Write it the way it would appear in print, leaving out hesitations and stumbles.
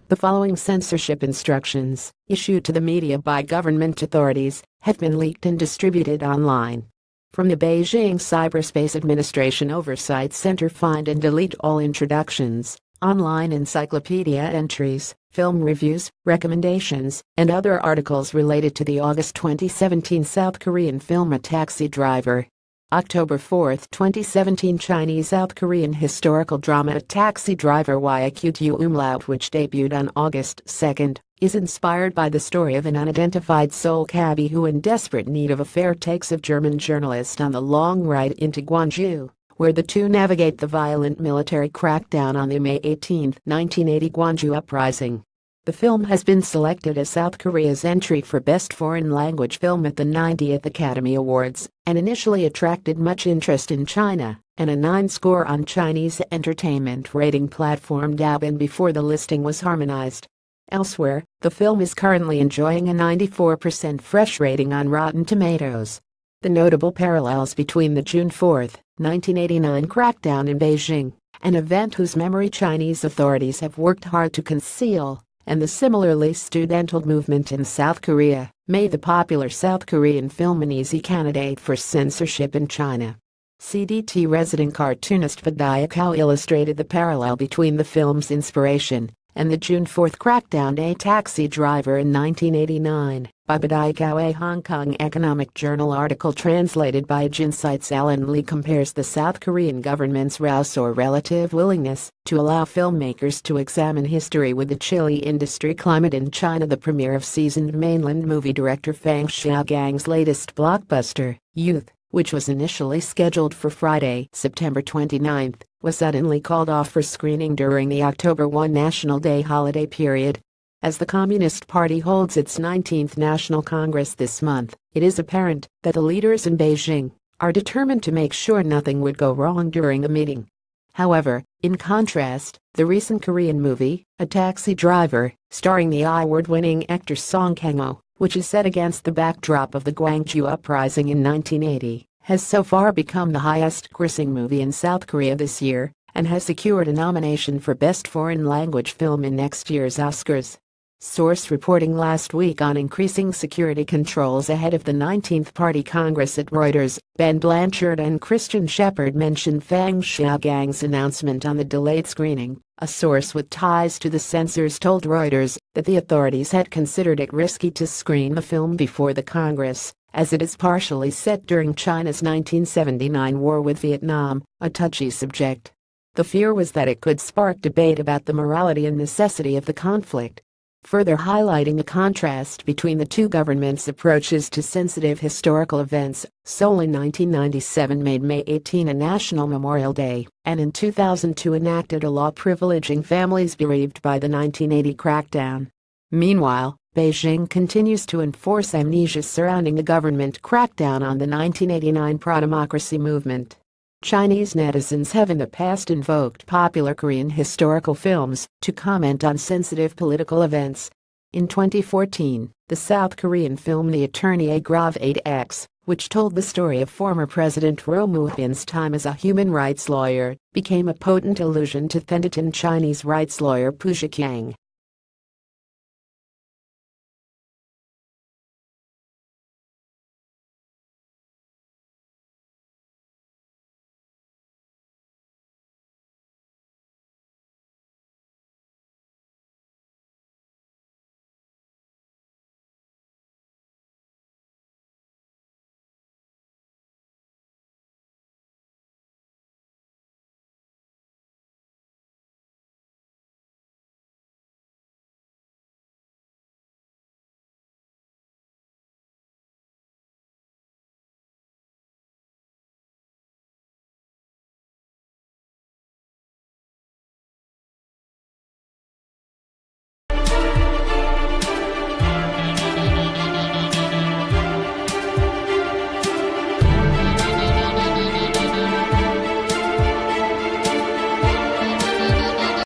The following censorship instructions, issued to the media by government authorities, have been leaked and distributed online. From the Beijing Cyberspace Administration Oversight Center, find and delete all introductions, online encyclopedia entries, film reviews, recommendations, and other articles related to the August 2017 South Korean film A Taxi Driver. October 4, 2017 Chinese-South Korean historical drama A Taxi Driver YQTU Umlaut, which debuted on August 2, is inspired by the story of an unidentified soul cabbie who, in desperate need of a fare, takes a German journalist on the long ride into Gwangju, where the two navigate the violent military crackdown on the May 18, 1980 Gwangju uprising. The film has been selected as South Korea's entry for Best Foreign Language Film at the 90th Academy Awards, and initially attracted much interest in China, and a 9 score on Chinese entertainment rating platform Douban before the listing was harmonized. Elsewhere, the film is currently enjoying a 94% fresh rating on Rotten Tomatoes. The notable parallels between the June 4, 1989 crackdown in Beijing, an event whose memory Chinese authorities have worked hard to conceal, and the similarly studential movement in South Korea, made the popular South Korean film an easy candidate for censorship in China. CDT resident cartoonist Badiakao illustrated the parallel between the film's inspiration and the June 4 crackdown A Taxi Driver in 1989 by Badiakao. A Hong Kong Economic Journal article translated by Jinsight's Alan Lee compares the South Korean government's rouse or relative willingness to allow filmmakers to examine history with the chilly industry climate in China. The premiere of seasoned mainland movie director Fang Xiaogang's latest blockbuster, Youth, which was initially scheduled for Friday, September 29, was suddenly called off for screening during the October 1 National Day holiday period. As the Communist Party holds its 19th National Congress this month, it is apparent that the leaders in Beijing are determined to make sure nothing would go wrong during the meeting. However, in contrast, the recent Korean movie, A Taxi Driver, starring the award-winning actor Song Kang-ho, which is set against the backdrop of the Gwangju uprising in 1980, has so far become the highest-grossing movie in South Korea this year, and has secured a nomination for Best Foreign Language Film in next year's Oscars. Source reporting last week on increasing security controls ahead of the 19th Party Congress at Reuters, Ben Blanchard and Christian Shepard mentioned Fang Xiaogang's announcement on the delayed screening. A source with ties to the censors told Reuters that the authorities had considered it risky to screen the film before the Congress, as it is partially set during China's 1979 war with Vietnam, a touchy subject. The fear was that it could spark debate about the morality and necessity of the conflict, further highlighting the contrast between the two governments' approaches to sensitive historical events. Seoul in 1997 made May 18 a national memorial day, and in 2002 enacted a law privileging families bereaved by the 1980 crackdown. Meanwhile, Beijing continues to enforce amnesia surrounding the government crackdown on the 1989 pro-democracy movement. Chinese netizens have in the past invoked popular Korean historical films to comment on sensitive political events. In 2014, the South Korean film The Attorney A Grave 8X, which told the story of former President Roh Moo-hyun's time as a human rights lawyer, became a potent allusion to Thenditin Chinese rights lawyer Pu Zhiqiang.